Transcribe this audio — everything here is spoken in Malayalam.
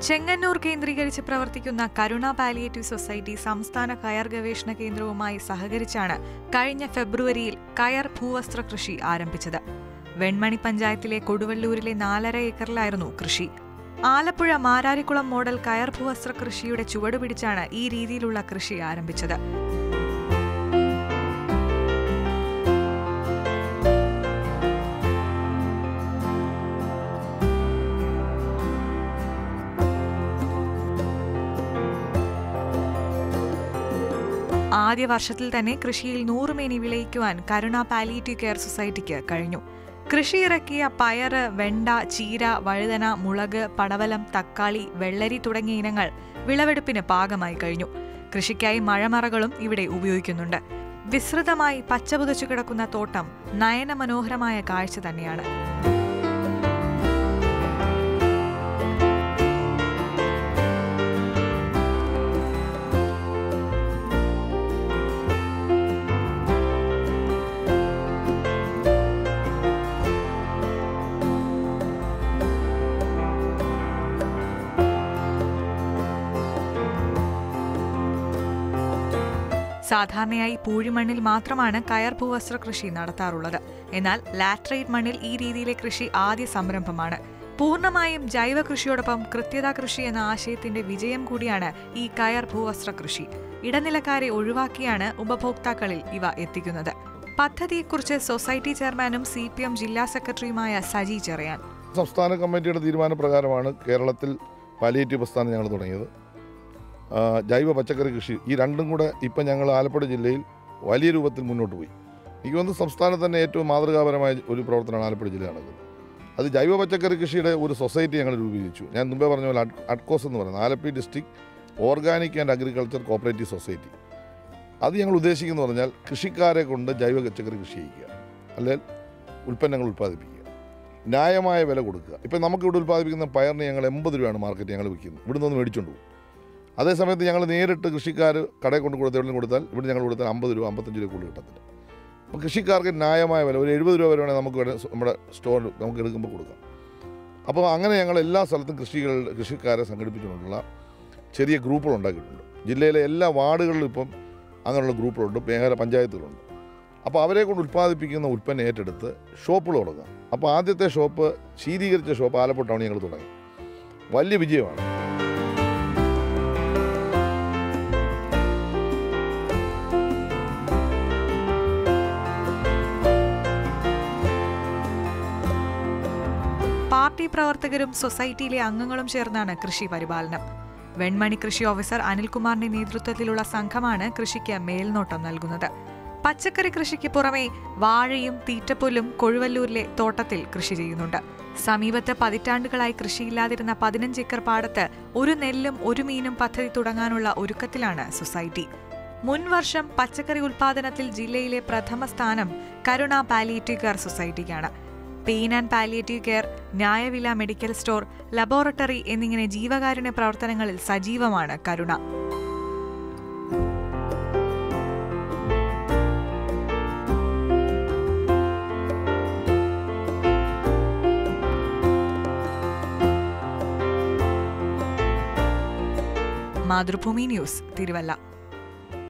ചെങ്ങന്നൂർ കേന്ദ്രീകരിച്ച് പ്രവർത്തിക്കുന്ന കരുണ പാലിയേറ്റീവ് സൊസൈറ്റി സംസ്ഥാന കയർ ഗവേഷണ കേന്ദ്രവുമായി സഹകരിച്ചാണ് കഴിഞ്ഞ ഫെബ്രുവരിയിൽ കയർ ഭൂവസ്ത്ര കൃഷി ആരംഭിച്ചത്. വെൺമണി പഞ്ചായത്തിലെ കൊടുവള്ളൂരിലെ 4.5 ഏക്കറിലായിരുന്നു കൃഷി. ആലപ്പുഴ മാരാരിക്കുളം മോഡൽ കയർ ഭൂവസ്ത്ര കൃഷിയുടെ ചുവടുപിടിച്ചാണ് ഈ രീതിയിലുള്ള കൃഷി ആരംഭിച്ചത്. ആദ്യ വർഷത്തിൽ തന്നെ കൃഷിയിൽ 100 മേനി വിളയിക്കുവാൻ കരുണ പാലിയേറ്റീവ് കെയർ സൊസൈറ്റിക്ക് കഴിഞ്ഞു. കൃഷി ഇറക്കിയ പയറ്, വെണ്ട, ചീര, വഴുതന, മുളക്, പടവലം, തക്കാളി, വെള്ളരി തുടങ്ങിയ ഇനങ്ങൾ വിളവെടുപ്പിന് പാകമായി കഴിഞ്ഞു. കൃഷിക്കായി മഴമറകളും ഇവിടെ ഉപയോഗിക്കുന്നുണ്ട്. വിസ്തൃതമായി പച്ചപുതച്ചു കിടക്കുന്ന തോട്ടം നയനമനോഹരമായ കാഴ്ച തന്നെയാണ്. സാധാരണയായി പൂഴിമണ്ണിൽ മാത്രമാണ് കയർ ഭൂവസ്ത്ര കൃഷി നടത്താറുള്ളത്. എന്നാൽ ലാറ്ററൈറ്റ് മണ്ണിൽ ഈ രീതിയിലെ കൃഷി ആദ്യ സംരംഭമാണ്. പൂർണ്ണമായും ജൈവ കൃഷിയോടൊപ്പം കൃത്യതാ കൃഷി എന്ന ആശയത്തിന്റെ വിജയം കൂടിയാണ് ഈ കയർ ഭൂവസ്ത്ര കൃഷി. ഇടനിലക്കാരെ ഒഴിവാക്കിയാണ് ഉപഭോക്താക്കളിൽ ഇവ എത്തിക്കുന്നത്. പദ്ധതിയെക്കുറിച്ച് സൊസൈറ്റി ചെയർമാനും CPM ജില്ലാ സെക്രട്ടറിയുമായ സജി ചെറിയാൻ. സംസ്ഥാന കമ്മിറ്റിയുടെ തീരുമാനപ്രകാരമാണ് കേരളത്തിൽ പാലിയേറ്റീവ് പ്രസ്ഥാനം ഞങ്ങൾ തുടങ്ങിയത്. ജൈവ പച്ചക്കറി കൃഷി ഈ രണ്ടും കൂടെ ഇപ്പം ഞങ്ങൾ ആലപ്പുഴ ജില്ലയിൽ വലിയ രൂപത്തിൽ മുന്നോട്ട് പോയി. എനിക്ക് തോന്നുന്നു സംസ്ഥാനത്ത് തന്നെ ഏറ്റവും മാതൃകാപരമായ ഒരു പ്രവർത്തനമാണ് ആലപ്പുഴ ജില്ല നടക്കുന്നത്. അത് ജൈവ പച്ചക്കറി കൃഷിയുടെ ഒരു സൊസൈറ്റി ഞങ്ങൾ രൂപീകരിച്ചു. ഞാൻ മുമ്പേ പറഞ്ഞ പോലെ അഡ്കോസ് എന്ന് പറയുന്നത് Alleppey district organic and agriculture cooperative society. അത് ഞങ്ങൾ ഉദ്ദേശിക്കുന്നത് പറഞ്ഞാൽ കൃഷിക്കാരെ കൊണ്ട് ജൈവ പച്ചക്കറി കൃഷി ചെയ്യിക്കുക, അല്ലെങ്കിൽ ഉൽപ്പന്നങ്ങൾ ഉൽപ്പാദിപ്പിക്കുക, ന്യായമായ വില കൊടുക്കുക. ഇപ്പം നമുക്കിവിടെ ഉൽപ്പാദിപ്പിക്കുന്ന പയറിന് ഞങ്ങൾ 80 രൂപയാണ് മാർക്കറ്റ് ഞങ്ങൾ വിൽക്കുന്നത്. ഇവിടെ നിന്ന് മേടിച്ചുകൊണ്ട് പോകും. അതേസമയത്ത് ഞങ്ങൾ നേരിട്ട് കൃഷിക്കാർ കടയിൽ കൊണ്ട് കൊടുത്ത് എവിടെ കൊടുത്താൽ ഇവിടെ ഞങ്ങൾ കൊടുത്താൽ 50 രൂപ 55 രൂപ കൂടുതൽ കിട്ടത്തില്ല. അപ്പോൾ കൃഷിക്കാർക്ക് ന്യായമായ വില ഒരു 70 രൂപ വരെ വേണമെങ്കിൽ നമുക്ക് നമ്മുടെ സ്റ്റോറിൽ നമുക്ക് എടുക്കുമ്പോൾ കൊടുക്കാം. അപ്പോൾ അങ്ങനെ ഞങ്ങൾ എല്ലാ സ്ഥലത്തും കൃഷിക്കാരെ സംഘടിപ്പിച്ചുകൊണ്ടുള്ള ചെറിയ ഗ്രൂപ്പുകൾ ഉണ്ടാക്കിയിട്ടുണ്ട്. ജില്ലയിലെ എല്ലാ വാർഡുകളിലും ഇപ്പം അങ്ങനെയുള്ള ഗ്രൂപ്പുകളുണ്ട്, മേഖല പഞ്ചായത്തുകളുണ്ട്. അപ്പോൾ അവരെ കൊണ്ട് ഉൽപ്പാദിപ്പിക്കുന്ന ഉൽപ്പന്നം ഏറ്റെടുത്ത് ഷോപ്പുകൾ തുടങ്ങാം. അപ്പോൾ ആദ്യത്തെ ഷോപ്പ് ശീതീകരിച്ച ഷോപ്പ് ആലപ്പുഴ ടൗണിൽ ഞങ്ങൾ തുടങ്ങി. വലിയ വിജയമാണ്. പാർട്ടി പ്രവർത്തകരും സൊസൈറ്റിയിലെ അംഗങ്ങളും ചേർന്നാണ് കൃഷി പരിപാലനം. വെൺമണി കൃഷി ഓഫീസർ അനിൽകുമാറിന്റെ നേതൃത്വത്തിലുള്ള സംഘമാണ് കൃഷിക്ക് മേൽനോട്ടം നൽകുന്നത്. പച്ചക്കറി കൃഷിക്ക് പുറമെ വാഴയും തീറ്റപ്പുല്ലും കൊഴുവല്ലൂരിലെ തോട്ടത്തിൽ കൃഷി ചെയ്യുന്നുണ്ട്. സമീപത്ത് പതിറ്റാണ്ടുകളായി കൃഷിയില്ലാതിരുന്ന 15 ഏക്കർ പാടത്ത് ഒരു നെല്ലും ഒരു മീനും പദ്ധതി തുടങ്ങാനുള്ള ഒരുക്കത്തിലാണ് സൊസൈറ്റി. മുൻവർഷം പച്ചക്കറി ഉൽപാദനത്തിൽ ജില്ലയിലെ പ്രഥമ സ്ഥാനം കരുണ പാലിയേറ്റീവ് കെയർ സൊസൈറ്റിക്കാണ്. പെയിൻ ആൻഡ് പാലിയേറ്റീവ് കെയർ, ന്യായവില മെഡിക്കൽ സ്റ്റോർ, ലബോറട്ടറി എന്നിങ്ങനെ ജീവകാരുണ്യ പ്രവർത്തനങ്ങളിൽ സജീവമാണ് കരുണ. മാതൃഭൂമി ന്യൂസ്, തിരുവല്ല.